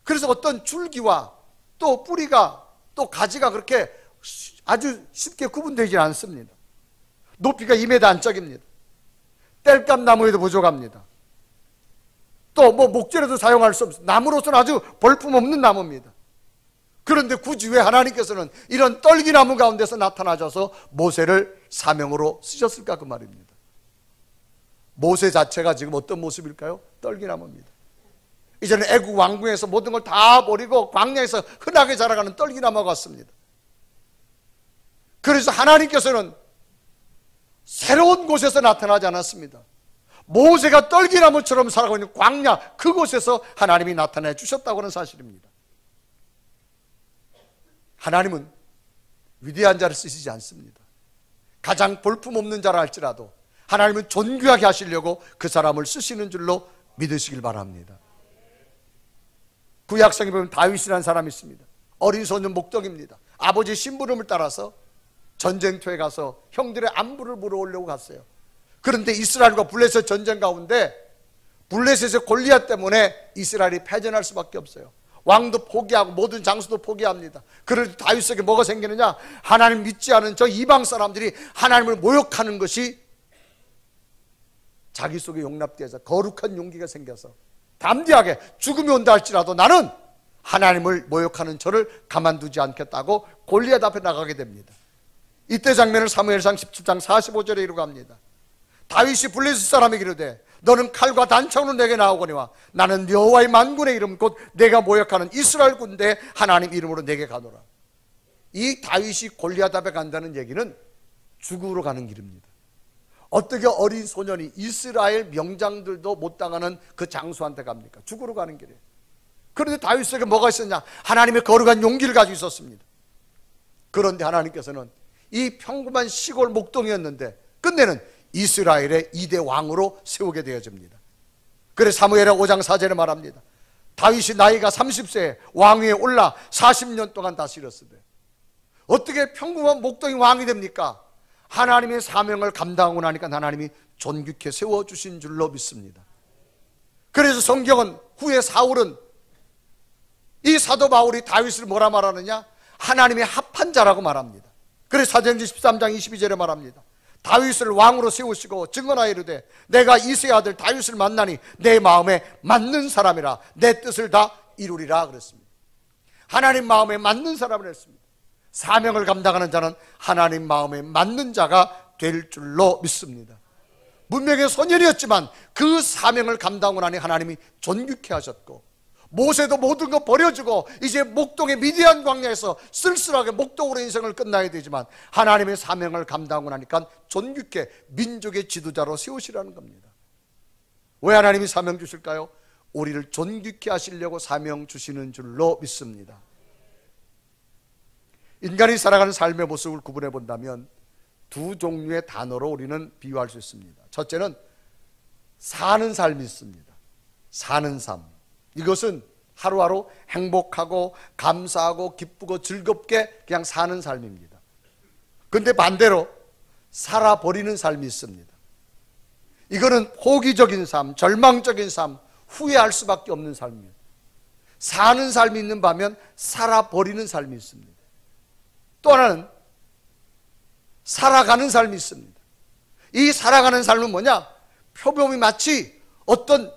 그래서 어떤 줄기와 또 뿌리가 또 가지가 그렇게 아주 쉽게 구분되지 않습니다. 높이가 2m 안짝입니다. 땔감나무에도 부족합니다. 또 목재로도 사용할 수 없습니다. 나무로서는 아주 볼품없는 나무입니다. 그런데 굳이 왜 하나님께서는 이런 떨기나무 가운데서 나타나셔서 모세를 사명으로 쓰셨을까 그 말입니다. 모세 자체가 지금 어떤 모습일까요? 떨기나무입니다. 이제는 애국 왕궁에서 모든 걸 다 버리고 광야에서 흔하게 자라가는 떨기나무 같습니다. 그래서 하나님께서는 새로운 곳에서 나타나지 않았습니다. 모세가 떨기나무처럼 살아가고 있는 광야 그곳에서 하나님이 나타내 주셨다고 하는 사실입니다. 하나님은 위대한 자를 쓰시지 않습니다. 가장 볼품없는 자라 할지라도 하나님은 존귀하게 하시려고 그 사람을 쓰시는 줄로 믿으시길 바랍니다. 구약성에 보면 다윗이라는 사람이 있습니다. 어린 소년 목동입니다. 아버지 심부름을 따라서 전쟁터에 가서 형들의 안부를 물어오려고 갔어요. 그런데 이스라엘과 블레셋 전쟁 가운데 블레셋의 골리앗 때문에 이스라엘이 패전할 수밖에 없어요. 왕도 포기하고 모든 장수도 포기합니다. 그래도 다윗에게 뭐가 생기느냐? 하나님 믿지 않은 저 이방 사람들이 하나님을 모욕하는 것이 자기 속에 용납되어서 거룩한 용기가 생겨서 담대하게 죽음이 온다 할지라도 나는 하나님을 모욕하는 저를 가만두지 않겠다고 골리앗 앞에 나가게 됩니다. 이때 장면을 사무엘상 17장 45절에 이루갑니다. 다윗이 블레셋 사람에게 이르되 너는 칼과 단창으로 내게 나오거니와 나는 여호와의 만군의 이름 곧 내가 모욕하는 이스라엘 군대의 하나님 이름으로 내게 가노라. 이 다윗이 골리앗 앞에 간다는 얘기는 죽으러 가는 길입니다. 어떻게 어린 소년이 이스라엘 명장들도 못 당하는 그 장수한테 갑니까? 죽으러 가는 길이에요. 그런데 다윗에게 뭐가 있었냐? 하나님의 거룩한 용기를 가지고 있었습니다. 그런데 하나님께서는 이 평범한 시골 목동이었는데 끝내는 이스라엘의 2대 왕으로 세우게 되어집니다. 그래서 사무엘하 5장 4절에 말합니다. 다윗이 나이가 30세에 왕위에 올라 40년 동안 다스렸으되 어떻게 평범한 목동이 왕이 됩니까? 하나님의 사명을 감당하고 나니까 하나님이 존귀케 세워주신 줄로 믿습니다. 그래서 성경은 후에 사울은 이 사도 바울이 다윗을 뭐라 말하느냐? 하나님의 합한 자라고 말합니다. 그래서 사도행전 13장 22절에 말합니다. 다윗을 왕으로 세우시고 증언하여 이르되 내가 이새의 아들 다윗을 만나니 내 마음에 맞는 사람이라 내 뜻을 다 이루리라 그랬습니다. 하나님 마음에 맞는 사람을 했습니다. 사명을 감당하는 자는 하나님 마음에 맞는 자가 될 줄로 믿습니다. 문명의 소년이었지만 그 사명을 감당하고 나니 하나님이 존귀케 하셨고, 모세도 모든 거 버려주고 이제 목동의 미디안 광야에서 쓸쓸하게 목동으로 인생을 끝나야 되지만 하나님의 사명을 감당하고 나니까 존귀케 민족의 지도자로 세우시라는 겁니다. 왜 하나님이 사명 주실까요? 우리를 존귀케 하시려고 사명 주시는 줄로 믿습니다. 인간이 살아가는 삶의 모습을 구분해 본다면 두 종류의 단어로 우리는 비유할 수 있습니다. 첫째는 사는 삶이 있습니다. 사는 삶. 이것은 하루하루 행복하고 감사하고 기쁘고 즐겁게 그냥 사는 삶입니다. 그런데 반대로 살아버리는 삶이 있습니다. 이거는 포기적인 삶, 절망적인 삶, 후회할 수밖에 없는 삶이에요. 사는 삶이 있는 반면 살아버리는 삶이 있습니다. 또 하나는 살아가는 삶이 있습니다. 이 살아가는 삶은 뭐냐? 표범이 마치 어떤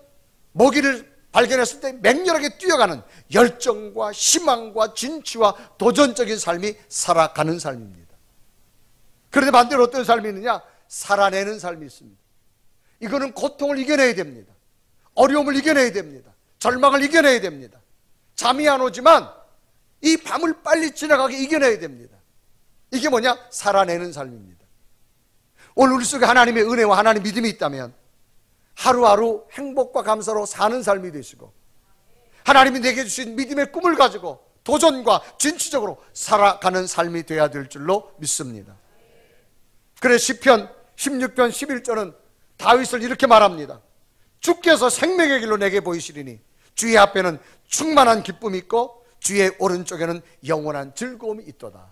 먹이를 발견했을 때 맹렬하게 뛰어가는 열정과 희망과 진취와 도전적인 삶이 살아가는 삶입니다. 그런데 반대로 어떤 삶이 있느냐? 살아내는 삶이 있습니다. 이거는 고통을 이겨내야 됩니다. 어려움을 이겨내야 됩니다. 절망을 이겨내야 됩니다. 잠이 안 오지만 이 밤을 빨리 지나가게 이겨내야 됩니다. 이게 뭐냐? 살아내는 삶입니다. 오늘 우리 속에 하나님의 은혜와 하나님의 믿음이 있다면 하루하루 행복과 감사로 사는 삶이 되시고, 하나님이 내게 주신 믿음의 꿈을 가지고 도전과 진취적으로 살아가는 삶이 되어야 될 줄로 믿습니다. 그래 시편 16편 11절은 다윗을 이렇게 말합니다. 주께서 생명의 길로 내게 보이시리니 주의 앞에는 충만한 기쁨이 있고 주의 오른쪽에는 영원한 즐거움이 있도다.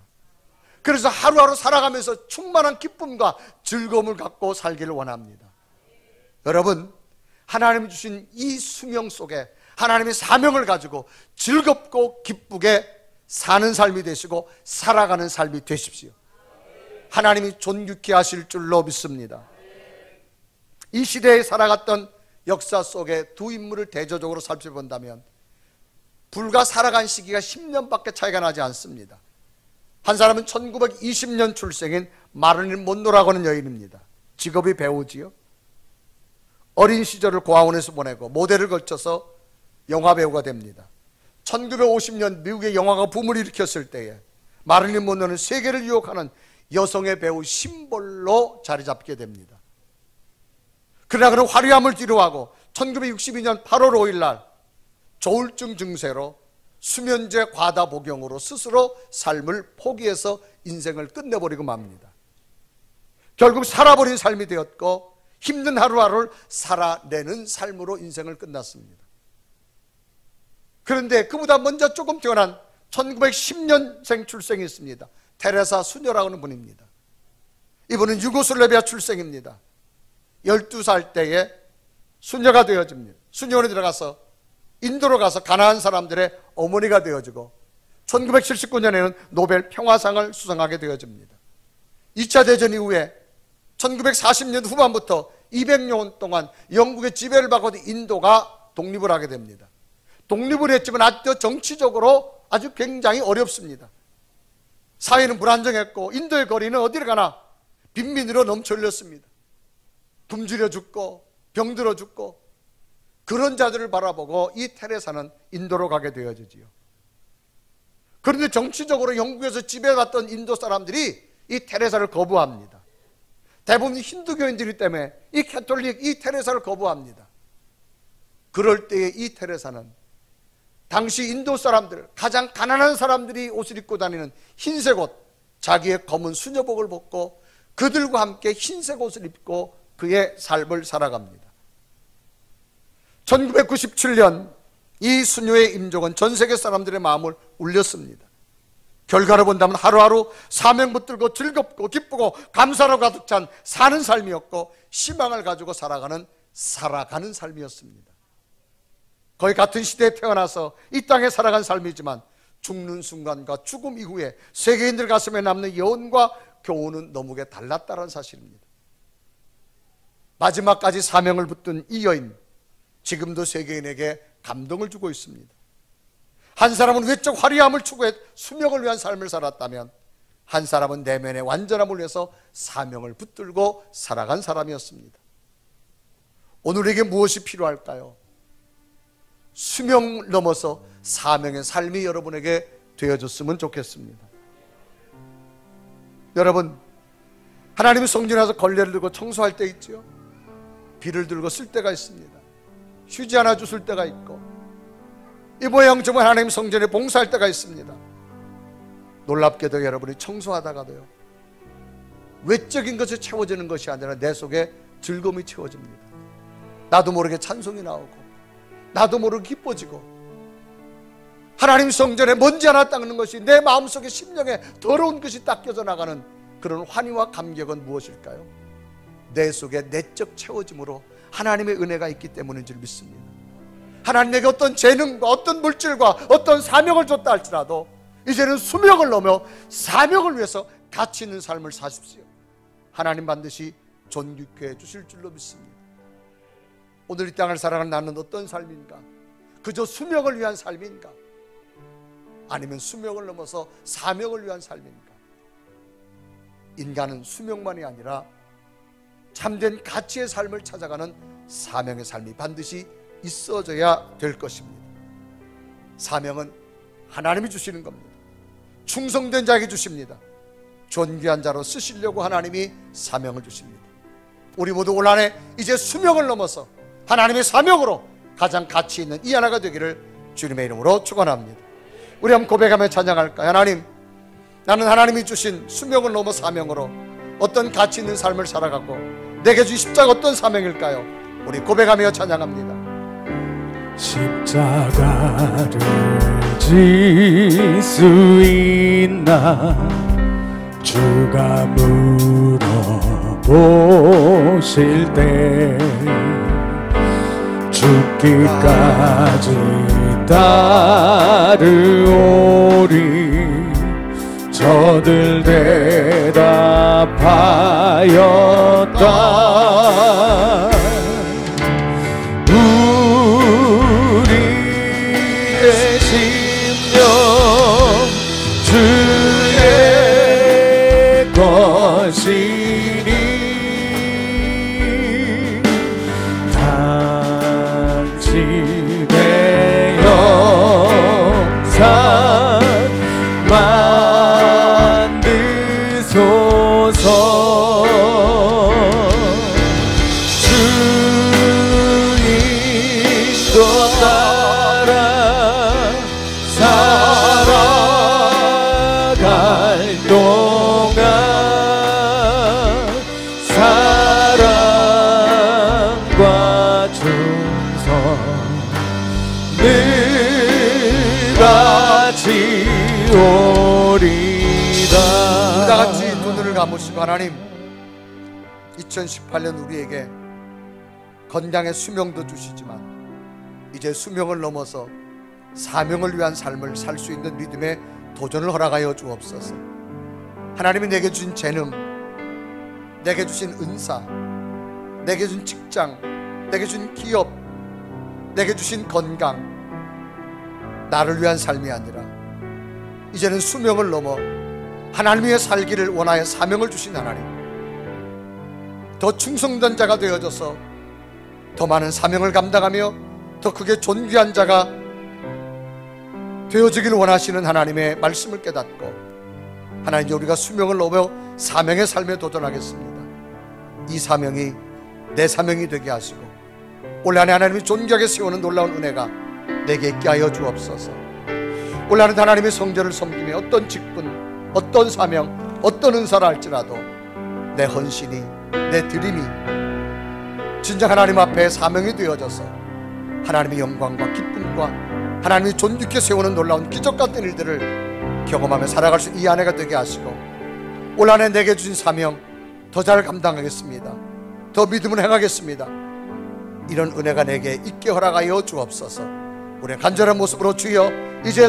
그래서 하루하루 살아가면서 충만한 기쁨과 즐거움을 갖고 살기를 원합니다. 여러분, 하나님이 주신 이 수명 속에 하나님의 사명을 가지고 즐겁고 기쁘게 사는 삶이 되시고 살아가는 삶이 되십시오. 하나님이 존귀케 하실 줄로 믿습니다. 이 시대에 살아갔던 역사 속에 두 인물을 대조적으로 살펴본다면 불과 살아간 시기가 10년밖에 차이가 나지 않습니다. 한 사람은 1920년 출생인 마릴린 먼로라고 하는 여인입니다. 직업이 배우지요. 어린 시절을 고아원에서 보내고 모델을 걸쳐서 영화배우가 됩니다. 1950년 미국의 영화가 붐을 일으켰을 때에 마릴린 먼로는 세계를 유혹하는 여성의 배우 심볼로 자리 잡게 됩니다. 그러나 그는 화려함을 뒤로하고 1962년 8월 5일 날 조울증 증세로 수면제 과다 복용으로 스스로 삶을 포기해서 인생을 끝내버리고 맙니다. 결국 살아버린 삶이 되었고 힘든 하루하루를 살아내는 삶으로 인생을 끝났습니다. 그런데 그보다 먼저 조금 뛰어난 1910년생 출생이 있습니다. 테레사 수녀라고 하는 분입니다. 이분은 유고슬라비아 출생입니다. 12살 때에 수녀가 되어집니다. 수녀원에 들어가서 인도로 가서 가나안 사람들의 어머니가 되어지고 1979년에는 노벨 평화상을 수상하게 되어집니다. 2차 대전 이후에 1940년 후반부터 200년 동안 영국의 지배를 받고 인도가 독립을 하게 됩니다. 독립을 했지만 아직도 정치적으로 아주 굉장히 어렵습니다. 사회는 불안정했고 인도의 거리는 어디를 가나 빈민으로 넘쳐 흘렸습니다. 굶주려 죽고 병들어 죽고 그런 자들을 바라보고 이 테레사는 인도로 가게 되어지지요. 그런데 정치적으로 영국에서 지배받던 인도 사람들이 이 테레사를 거부합니다. 대부분 힌두교인들이 때문에 이 캐톨릭 이 테레사를 거부합니다. 그럴 때에 이 테레사는 당시 인도 사람들, 가장 가난한 사람들이 옷을 입고 다니는 흰색 옷, 자기의 검은 수녀복을 벗고 그들과 함께 흰색 옷을 입고 그의 삶을 살아갑니다. 1997년 이 수녀의 임종은 전 세계 사람들의 마음을 울렸습니다. 결과를 본다면 하루하루 사명 붙들고 즐겁고 기쁘고 감사로 가득 찬 사는 삶이었고 희망을 가지고 살아가는 삶이었습니다. 거의 같은 시대에 태어나서 이 땅에 살아간 삶이지만 죽는 순간과 죽음 이후에 세계인들 가슴에 남는 여운과 교훈은 너무게 달랐다는 사실입니다. 마지막까지 사명을 붙든 이 여인, 지금도 세계인에게 감동을 주고 있습니다. 한 사람은 외적 화려함을 추구해 수명을 위한 삶을 살았다면 한 사람은 내면의 완전함을 위해서 사명을 붙들고 살아간 사람이었습니다. 오늘에게 무엇이 필요할까요? 수명 넘어서 사명의 삶이 여러분에게 되어졌으면 좋겠습니다. 여러분, 하나님의 성전에 와서 걸레를 들고 청소할 때 있죠. 비를 들고 쓸 때가 있습니다. 휴지 하나 주실 때가 있고, 이 모양 정말 하나님 성전에 봉사할 때가 있습니다. 놀랍게도 여러분이 청소하다가도요, 외적인 것이 채워지는 것이 아니라 내 속에 즐거움이 채워집니다. 나도 모르게 찬송이 나오고, 나도 모르게 기뻐지고, 하나님 성전에 먼지 하나 닦는 것이 내 마음속에 심령에 더러운 것이 닦여져 나가는 그런 환희와 감격은 무엇일까요? 내 속에 내적 채워짐으로 하나님의 은혜가 있기 때문인 줄 믿습니다. 하나님에게 어떤 재능과 어떤 물질과 어떤 사명을 줬다 할지라도 이제는 수명을 넘어 사명을 위해서 가치 있는 삶을 사십시오. 하나님 반드시 존귀케 해주실 줄로 믿습니다. 오늘 이 땅을 살아가는 나는 어떤 삶인가? 그저 수명을 위한 삶인가? 아니면 수명을 넘어서 사명을 위한 삶인가? 인간은 수명만이 아니라 참된 가치의 삶을 찾아가는 사명의 삶이 반드시 있어져야 될 것입니다. 사명은 하나님이 주시는 겁니다. 충성된 자에게 주십니다. 존귀한 자로 쓰시려고 하나님이 사명을 주십니다. 우리 모두 올 한해 이제 수명을 넘어서 하나님의 사명으로 가장 가치 있는 이 하나가 되기를 주님의 이름으로 축원합니다. 우리 한번 고백하며 찬양할까요? 하나님, 나는 하나님이 주신 수명을 넘어 사명으로 어떤 가치 있는 삶을 살아가고 내게 주신 십자가 어떤 사명일까요? 우리 고백하며 찬양합니다. 십자가를 질 수 있나 주가 물어보실 때 죽기까지 따르오리 저들 대답하였다. 우리의 심령 주의 것이니 당신의 영상 만드소서. 주인도 따라 살아갈 동안 사랑과 충성 늘 같이 오리다. 다 같이 두 눈을 감으시고, 하나님, 2018년 우리에게 건강의 수명도 주시지만 이제 수명을 넘어서 사명을 위한 삶을 살 수 있는 믿음의 도전을 허락하여 주옵소서. 하나님이 내게 주신 재능, 내게 주신 은사, 내게 주신 직장, 내게 주신 기업, 내게 주신 건강, 나를 위한 삶이 아니라 이제는 수명을 넘어 하나님 위해 살기를 원하여 사명을 주신 하나님, 더 충성된 자가 되어져서 더 많은 사명을 감당하며 더 크게 존귀한 자가 되어지기를 원하시는 하나님의 말씀을 깨닫고, 하나님, 우리가 수명을 넘어 사명의 삶에 도전하겠습니다. 이 사명이 내 사명이 되게 하시고 올 한해 하나님이 존귀하게 세우는 놀라운 은혜가 내게 있게 하여 주옵소서. 올 한해 하나님의 성전을 섬기며 어떤 직분, 어떤 사명, 어떤 은사를 할지라도 내 헌신이, 내 드림이 진정 하나님 앞에 사명이 되어져서 하나님의 영광과 기쁨과 하나님이 존귀케 세우는 놀라운 기적 같은 일들을 경험하며 살아갈 수 이 한 해가 되게 하시고, 올 한 해 내게 주신 사명 더 잘 감당하겠습니다. 더 믿음을 행하겠습니다. 이런 은혜가 내게 있게 허락하여 주옵소서. 우리의 간절한 모습으로 주여 이제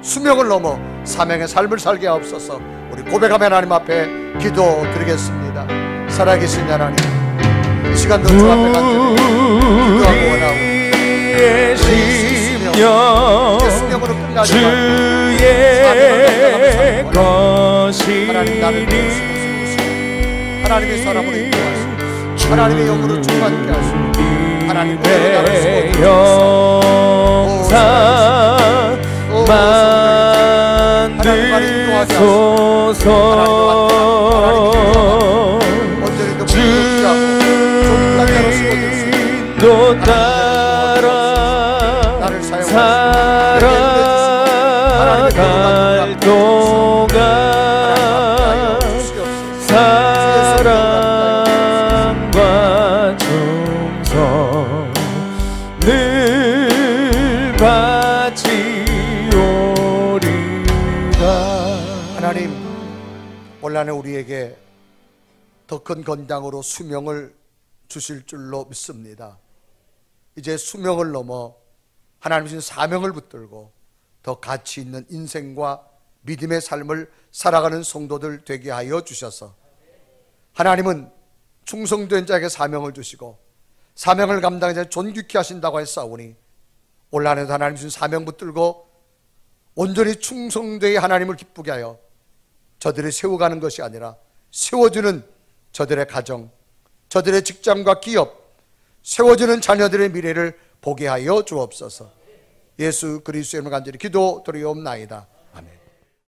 수명을 넘어 사명의 삶을 살게 하옵소서. 우리 고백하며 하나님 앞에 기도드리겠습니다. 살아계신 하나님, 이 시간도 주 앞에 간절히 기도하고 원하고 심령 주의 것이니 하나님의 사람으로 인도하시고 하나님의 영으로 충만케 하시고 하나님의 나라를 영상 만드소서. 주인도 따라 살아갈 동안 사랑과 충성 늘 바치오리다. 하나님, 올 한해 우리에게 더 큰 건강으로 수명을 주실 줄로 믿습니다. 이제 수명을 넘어 하나님 주신 사명을 붙들고 더 가치 있는 인생과 믿음의 삶을 살아가는 성도들 되게 하여 주셔서, 하나님은 충성된 자에게 사명을 주시고 사명을 감당하는 자를 존귀케 하신다고 했사오니 올 한해도 하나님 주신 사명 붙들고 온전히 충성되어 하나님을 기쁘게 하여 저들을 세워가는 것이 아니라 세워주는 저들의 가정, 저들의 직장과 기업, 세워주는 자녀들의 미래를 보게 하여 주옵소서. 예수 그리스도의 이름으로 간절히 기도드리옵나이다.